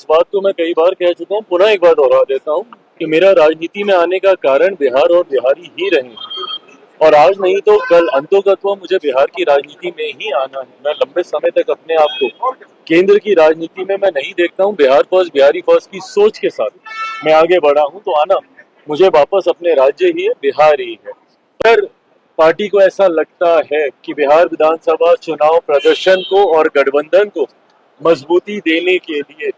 इस बात को मैं कई बार कह चुका हूँ, पुनः एक बार दोहरा देता हूँ कि मेरा राजनीति में आने का कारण बिहार और बिहारी ही रहे हैं। और आज नहीं तो कल अंतोगत्वा मुझे बिहार की राजनीति में ही आना है। मैं लंबे समय तक अपने आप को केंद्र की राजनीति में मैं नहीं देखता हूँ। बिहार फर्स्ट, बिहारी फर्स्ट की सोच के साथ मैं आगे बढ़ा हूँ, तो आना मुझे वापस अपने राज्य ही है, बिहार ही है। पर पार्टी को ऐसा लगता है कि बिहार विधानसभा चुनाव प्रदर्शन को और गठबंधन को मजबूती देने के लिए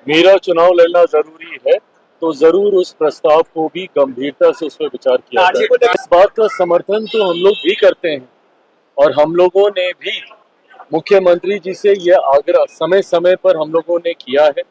मेरा चुनाव लड़ना जरूरी है, तो जरूर उस प्रस्ताव को भी गंभीरता से उस पर विचार किया जाए। इस बात का समर्थन तो हम लोग भी करते हैं और हम लोगों ने भी मुख्यमंत्री जी से यह आग्रह समय समय पर हम लोगों ने किया है।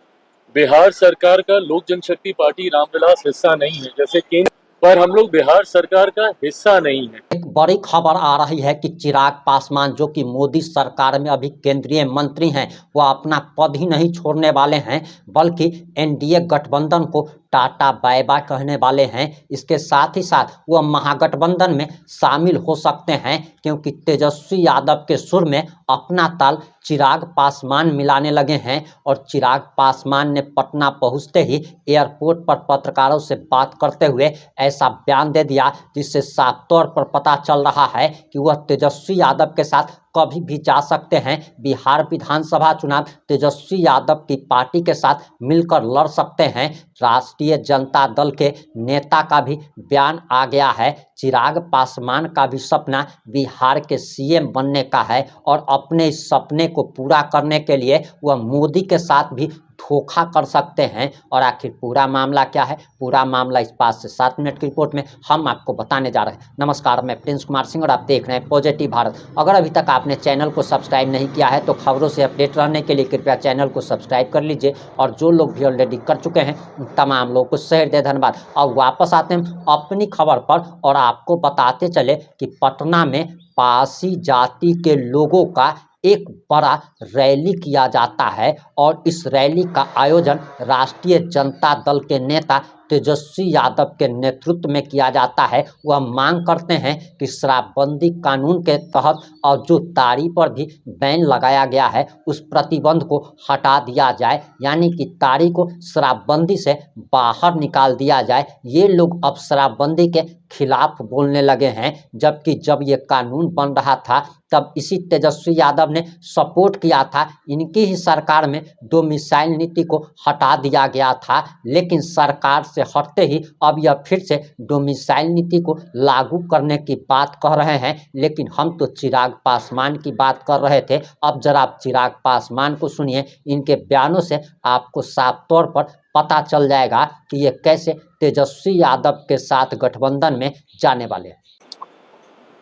बिहार सरकार का लोक जनशक्ति पार्टी रामविलास हिस्सा नहीं है, जैसे केंद्र पर हम लोग बिहार सरकार का हिस्सा नहीं है। एक बड़ी खबर आ रही है कि चिराग पासवान जो कि मोदी सरकार में अभी केंद्रीय मंत्री हैं, वह अपना पद ही नहीं छोड़ने वाले हैं, बल्कि एनडीए गठबंधन को टाटा बाय बाय कहने वाले हैं। इसके साथ ही साथ वह महागठबंधन में शामिल हो सकते हैं, क्योंकि तेजस्वी यादव के सुर में अपना ताल चिराग पासवान मिलाने लगे हैं। और चिराग पासवान ने पटना पहुंचते ही एयरपोर्ट पर पत्रकारों से बात करते हुए ऐसा बयान दे दिया, जिससे साफ तौर पर पता चल रहा है कि वह तेजस्वी यादव के साथ कभी भी जा सकते हैं। बिहार विधानसभा चुनाव तेजस्वी यादव की पार्टी के साथ मिलकर लड़ सकते हैं। राष्ट्रीय जनता दल के नेता का भी बयान आ गया है। चिराग पासवान का भी सपना बिहार के सीएम बनने का है और अपने इस सपने को पूरा करने के लिए वह मोदी के साथ भी धोखा कर सकते हैं। और आखिर पूरा मामला क्या है, पूरा मामला इस 5 से 7 मिनट की रिपोर्ट में हम आपको बताने जा रहे हैं। नमस्कार, मैं प्रिंस कुमार सिंह और आप देख रहे हैं पॉजिटिव भारत। अगर अभी तक आपने चैनल को सब्सक्राइब नहीं किया है तो खबरों से अपडेट रहने के लिए कृपया चैनल को सब्सक्राइब कर लीजिए, और जो लोग भी ऑलरेडी कर चुके हैं उन तमाम लोगों को शेयर दे, धन्यवाद। अब वापस आते हैं अपनी खबर पर और आपको बताते चले कि पटना में पासी जाति के लोगों का एक बड़ा रैली किया जाता है, और इस रैली का आयोजन राष्ट्रीय जनता दल के नेता तेजस्वी यादव के नेतृत्व में किया जाता है। वह मांग करते हैं कि शराबबंदी कानून के तहत और जो ताड़ी पर भी बैन लगाया गया है उस प्रतिबंध को हटा दिया जाए, यानी कि ताड़ी को शराबबंदी से बाहर निकाल दिया जाए। ये लोग अब शराबबंदी के खिलाफ बोलने लगे हैं, जबकि जब ये कानून बन रहा था तब इसी तेजस्वी यादव ने सपोर्ट किया था। इनकी ही सरकार में डोमिसाइल नीति को हटा दिया गया था, लेकिन सरकार से हटते ही अब यह फिर से डोमिसाइल नीति को लागू करने की बात कह रहे हैं। लेकिन हम तो चिराग पासवान की बात कर रहे थे। अब जरा आप चिराग पासवान को सुनिए, इनके बयानों से आपको साफ तौर पर पता चल जाएगा कि ये कैसे तेजस्वी यादव के साथ गठबंधन में जाने वाले हैं।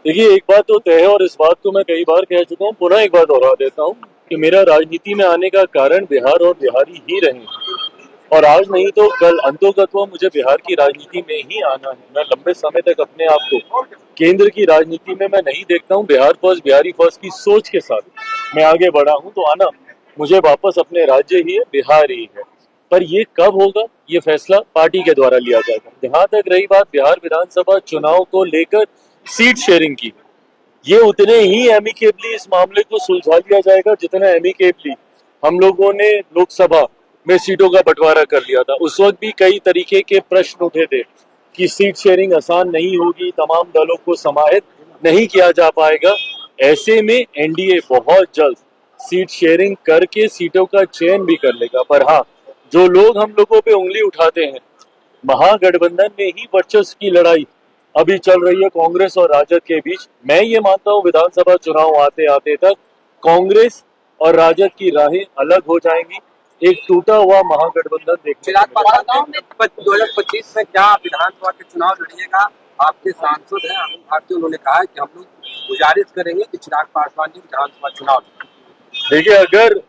देखिए, एक बात तो तय है और इस बात को मैं कई बार कह चुका हूँ, पुनः एक बार दोहरा देता हूँ कि मेरा राजनीति में आने का कारण बिहार और बिहारी ही रहे हैं। और आज नहीं तो कल अंतोगत्वा मुझे बिहार की राजनीति में ही आना है। मैं लंबे समय तक अपने आप को केंद्र की राजनीति में मैं नहीं देखता हूँ। बिहार फर्स्ट, बिहारी फर्स्ट की सोच के साथ मैं आगे बढ़ा हूँ, तो आना मुझे वापस अपने राज्य ही है, बिहार ही है। पर ये कब होगा, ये फैसला पार्टी के द्वारा लिया जाएगा। जहां तक रही बात बिहार विधानसभा चुनाव को लेकर सीट शेयरिंग की, ये उतने ही एमिकेबली इस मामले को सुलझा लिया जाएगा जितना एमिकेबली हम लोगों ने लोकसभा में सीटों का बंटवारा कर लिया था। उस वक्त भी कई तरीके के प्रश्न उठे थे कि सीट शेयरिंग आसान नहीं होगी, तमाम दलों को समाहित नहीं किया जा पाएगा। ऐसे में एनडीए बहुत जल्द सीट शेयरिंग करके सीटों का चयन भी कर लेगा। पर हाँ, जो लोग हम लोगों पे उंगली उठाते हैं, महागठबंधन में ही वर्चस्व की लड़ाई अभी चल रही है कांग्रेस और राजद के बीच। मैं ये मानता हूँ विधानसभा चुनाव आते आते तक कांग्रेस और राजद की राहें अलग हो जाएंगी। एक टूटा हुआ महागठबंधन देखने को मिलेगा। 2025 में क्या विधानसभा के चुनाव लड़िएगा? आपके सांसद हैं अरुण भारती, उन्होंने कहा है कि हम लोग गुजारिश करेंगे कि चिराग पासवान जी विधानसभा चुनाव। देखिए, अगर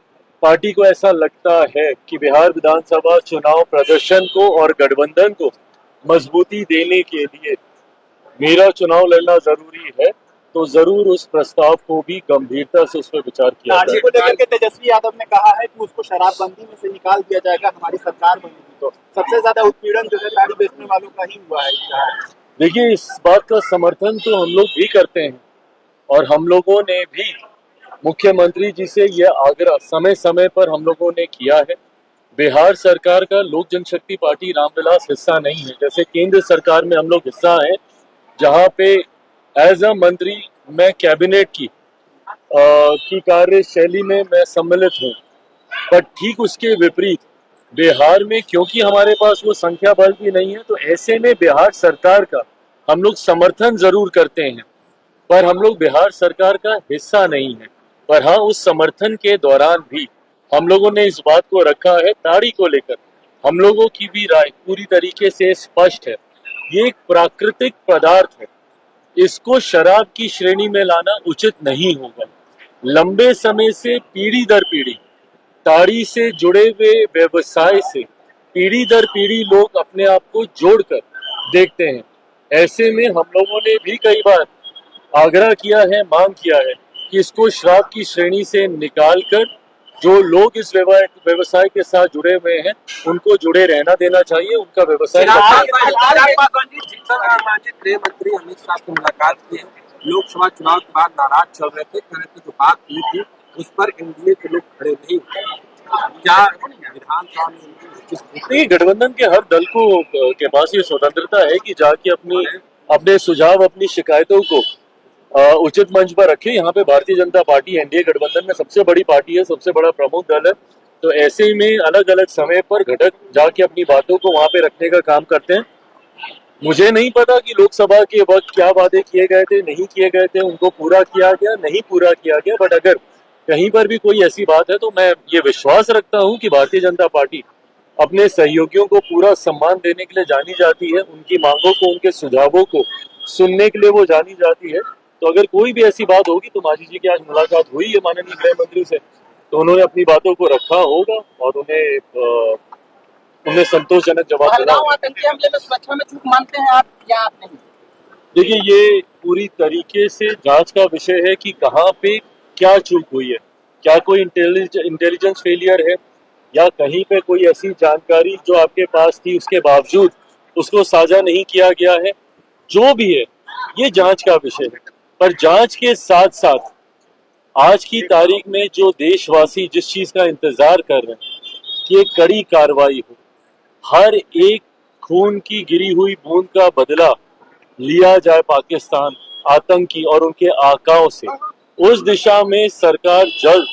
पार्टी को ऐसा लगता है कि बिहार विधानसभा चुनाव प्रदर्शन को और गठबंधन को मजबूती देने के लिए मेरा चुनाव लड़ना जरूरी है, तो जरूर उस प्रस्ताव को भी गंभीरता से उस पर विचार किया जाए। को लेकर के तेजस्वी यादव ने कहा है कि उसको शराबबंदी में से निकाल दिया जाएगा हमारी सरकार बनेगी, तो सबसे ज्यादा उत्पीड़न जो है ताड़ी बेचने वालों का ही हुआ है। देखिए, इस बात का समर्थन तो हम लोग भी करते हैं और हम लोगों ने भी मुख्यमंत्री जी से यह आग्रह समय समय पर हम लोगों ने किया है। बिहार सरकार का लोक जनशक्ति पार्टी रामविलास हिस्सा नहीं है। जैसे केंद्र सरकार में हम लोग हिस्सा हैं, जहां पे एज अ मंत्री मैं कैबिनेट की कार्यशैली में मैं सम्मिलित हूं, पर ठीक उसके विपरीत बिहार में क्योंकि हमारे पास वो संख्या बल भी नहीं है, तो ऐसे में बिहार सरकार का हम लोग समर्थन जरूर करते हैं, पर हम लोग बिहार सरकार का हिस्सा नहीं है। पर हाँ, उस समर्थन के दौरान भी हम लोगों ने इस बात को रखा है, ताड़ी को लेकर हम लोगों की भी राय पूरी तरीके से स्पष्ट है। ये एक प्राकृतिक पदार्थ है, इसको शराब की श्रेणी में लाना उचित नहीं होगा। लंबे समय से पीढ़ी दर पीढ़ी ताड़ी से जुड़े हुए व्यवसाय से पीढ़ी दर पीढ़ी लोग अपने आप को जोड़कर देखते हैं। ऐसे में हम लोगों ने भी कई बार आग्रह किया है, मांग किया है कि इसको शराब की श्रेणी से निकालकर जो लोग इस व्यवसाय के साथ जुड़े हुए हैं उनको जुड़े रहना देना चाहिए, उनका व्यवसाय गृह मंत्री अमित शाह से मुलाकात की है। लोकसभा चुनाव के बाद नाराज चल रहे थे, कह रहे थे जो बात हुई थी उस पर एनडीए के लोग खड़े नहीं हुए। क्या विधानसभा में नहीं, गठबंधन के हर दल को के पास ये स्वतंत्रता है कि जाके अपने सुझाव, अपनी शिकायतों को उचित मंच पर रखे। यहाँ पे भारतीय जनता पार्टी एनडीए गठबंधन में सबसे बड़ी पार्टी है, सबसे बड़ा प्रमुख दल है, तो ऐसे में अलग अलग समय पर घटक जाके अपनी बातों को वहां पे रखने का काम करते हैं। मुझे नहीं पता कि लोकसभा के वक्त क्या वादे किए गए थे, नहीं किए गए थे, उनको पूरा किया गया, नहीं पूरा किया गया, बट अगर कहीं पर भी कोई ऐसी बात है तो मैं ये विश्वास रखता हूं कि भारतीय जनता पार्टी अपने सहयोगियों को पूरा सम्मान देने के लिए जानी जाती है, उनकी मांगों को, उनके सुझावों को सुनने के लिए वो जानी जाती है। तो अगर कोई भी ऐसी बात होगी, तो मांझी जी की आज मुलाकात हुई है माननीय गृह मंत्री से, तो उन्होंने अपनी बातों को रखा होगा और उन्हें संतोषजनक जवाब मिला। आतंकी हमले में सुरक्षा में चूक मानते हैं आप या आप नहीं? देखिए, ये पूरी तरीके से जांच का विषय है कि कहाँ पे क्या चूक हुई है। क्या कोई इंटेलिजेंस फेलियर है या कहीं पे कोई ऐसी जानकारी जो आपके पास थी उसके बावजूद उसको साझा नहीं किया गया है। जो भी है, ये जांच का विषय है। पर जांच के साथ साथ आज की तारीख में जो देशवासी जिस चीज का इंतजार कर रहे हैं कि एक कड़ी कार्रवाई हो, हर एक खून की गिरी हुई बूंद का बदला लिया जाए पाकिस्तान, आतंकी और उनके आकाओं से, उस दिशा में सरकार जल्द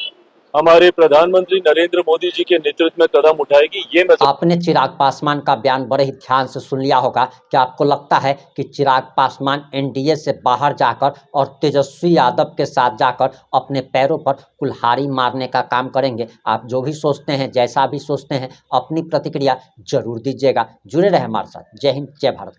हमारे प्रधानमंत्री नरेंद्र मोदी जी के नेतृत्व में कदम उठाएगी। ये मैं आपने चिराग पासवान का बयान बड़े ही ध्यान से सुन लिया होगा। क्या आपको लगता है कि चिराग पासवान एनडीए से बाहर जाकर और तेजस्वी यादव के साथ जाकर अपने पैरों पर कुल्हाड़ी मारने का काम करेंगे? आप जो भी सोचते हैं, जैसा भी सोचते हैं, अपनी प्रतिक्रिया जरूर दीजिएगा। जुड़े रहे हमारे साथ। जय हिंद, जय भारत।